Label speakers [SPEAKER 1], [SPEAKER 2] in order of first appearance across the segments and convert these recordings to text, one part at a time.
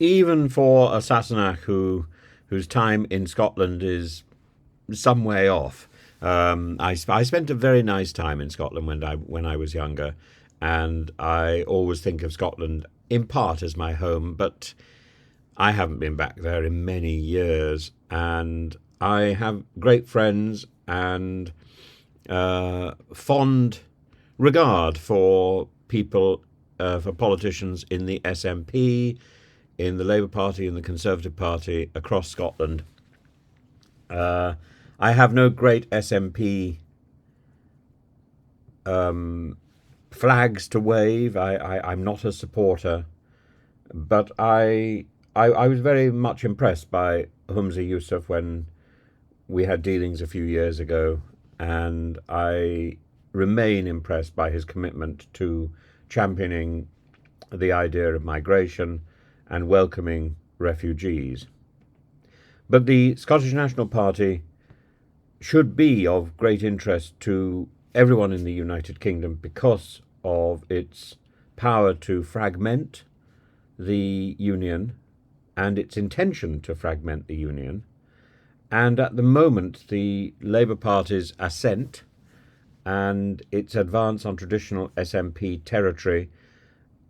[SPEAKER 1] even for a Sassenach whose time in Scotland is some way off. I spent a very nice time in Scotland when I was younger, and I always think of Scotland in part as my home, but I haven't been back there in many years, and I have great friends and fond regard for people, for politicians in the SNP, in the Labour Party, in the Conservative Party across Scotland. I have no great SNP flags to wave. I'm not a supporter, but I was very much impressed by Humza Yousaf when we had dealings a few years ago, and I remain impressed by his commitment to championing the idea of migration and welcoming refugees. But the Scottish National Party should be of great interest to everyone in the United Kingdom because of its power to fragment the Union and its intention to fragment the Union. And at the moment, the Labour Party's ascent and its advance on traditional SNP territory,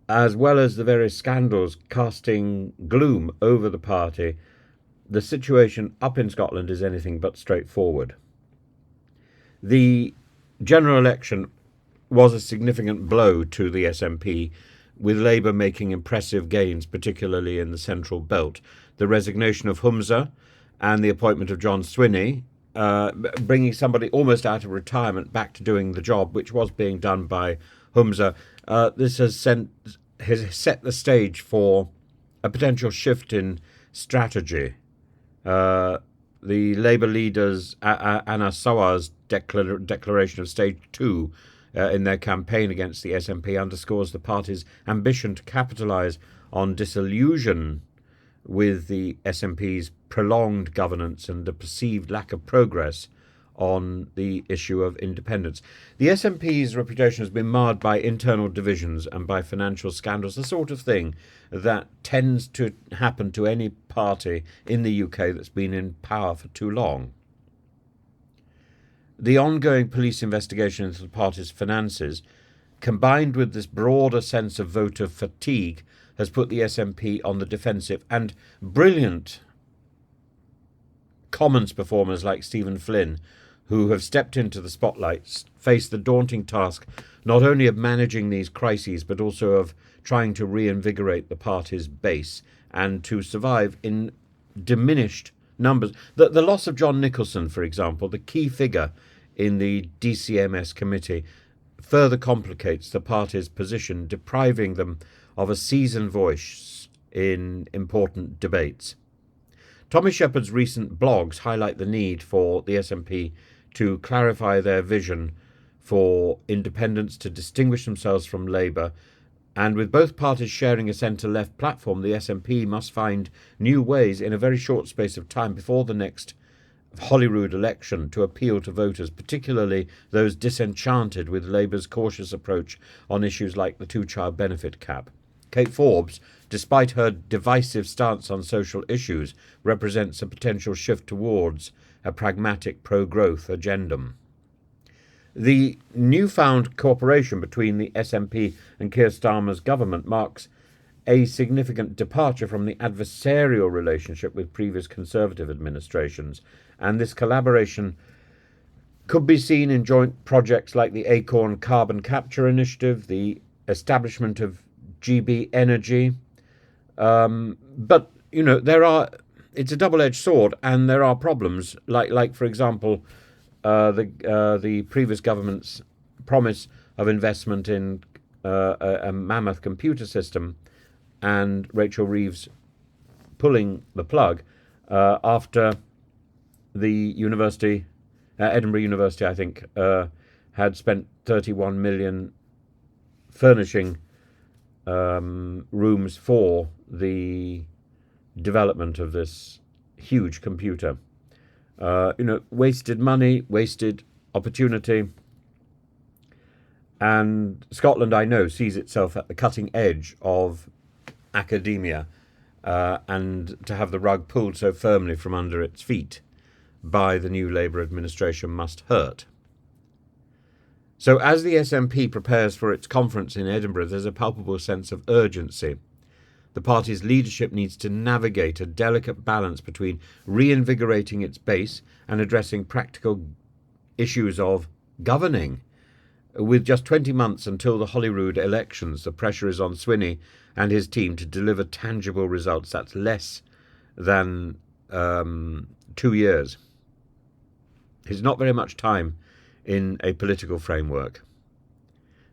[SPEAKER 1] as well as the various scandals casting gloom over the party, the situation up in Scotland is anything but straightforward. The general election was a significant blow to the SNP, with Labour making impressive gains, particularly in the central belt. The resignation of Humza and the appointment of John Swinney, bringing somebody almost out of retirement back to doing the job which was being done by Humza. This has set the stage for a potential shift in strategy. The Labour leaders, Anna Sawwar's declaration of Stage 2 in their campaign against the SNP underscores the party's ambition to capitalise on disillusion with the SNP's prolonged governance and the perceived lack of progress on the issue of independence. The SNP's reputation has been marred by internal divisions and by financial scandals, the sort of thing that tends to happen to any party in the UK that's been in power for too long. The ongoing police investigation into the party's finances, combined with this broader sense of voter fatigue, has put the SNP on the defensive, and brilliant Commons performers like Stephen Flynn, who have stepped into the spotlight, face the daunting task not only of managing these crises but also of trying to reinvigorate the party's base and to survive in diminished numbers. The loss of John Nicholson, for example, the key figure in the DCMS committee, further complicates the party's position, depriving them of a seasoned voice in important debates. Tommy Shepherd's recent blogs highlight the need for the SNP to clarify their vision for independence, to distinguish themselves from Labour, and with both parties sharing a centre-left platform, the SNP must find new ways in a very short space of time before the next Holyrood election to appeal to voters, particularly those disenchanted with Labour's cautious approach on issues like the two-child benefit cap. Kate Forbes, despite her divisive stance on social issues, represents a potential shift towards a pragmatic pro-growth agenda. The newfound cooperation between the SNP and Keir Starmer's government marks a significant departure from the adversarial relationship with previous Conservative administrations, and this collaboration could be seen in joint projects like the Acorn Carbon Capture Initiative, the establishment of GB Energy. But, it's a double-edged sword, and there are problems, like for example, the previous government's promise of investment in a mammoth computer system, and Rachel Reeves pulling the plug after the university, Edinburgh University, I think, had spent 31 million furnishing rooms for the development of this huge computer. Wasted money, wasted opportunity. And Scotland, I know, sees itself at the cutting edge of academia. and to have the rug pulled so firmly from under its feet by the new Labour administration must hurt. So as the SNP prepares for its conference in Edinburgh, there's a palpable sense of urgency. The party's leadership needs to navigate a delicate balance between reinvigorating its base and addressing practical issues of governing. With just 20 months until the Holyrood elections, the pressure is on Swinney and his team to deliver tangible results. That's less than 2 years. It's not very much time in a political framework.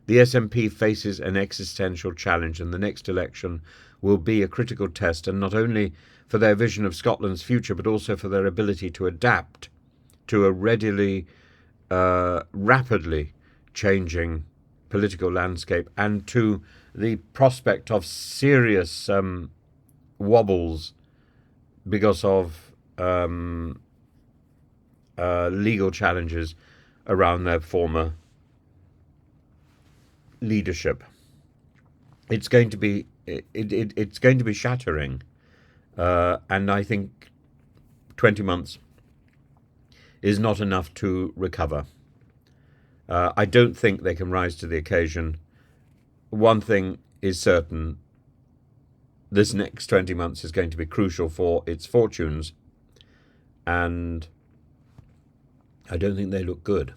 [SPEAKER 1] The SNP faces an existential challenge, and the next election will be a critical test, and not only for their vision of Scotland's future, but also for their ability to adapt to a rapidly changing political landscape and to the prospect of serious wobbles because of legal challenges around their former leadership. It's going to be it's going to be shattering, and I think 20 months is not enough to recover. I don't think they can rise to the occasion. One thing is certain: this next 20 months is going to be crucial for its fortunes, and I don't think they look good.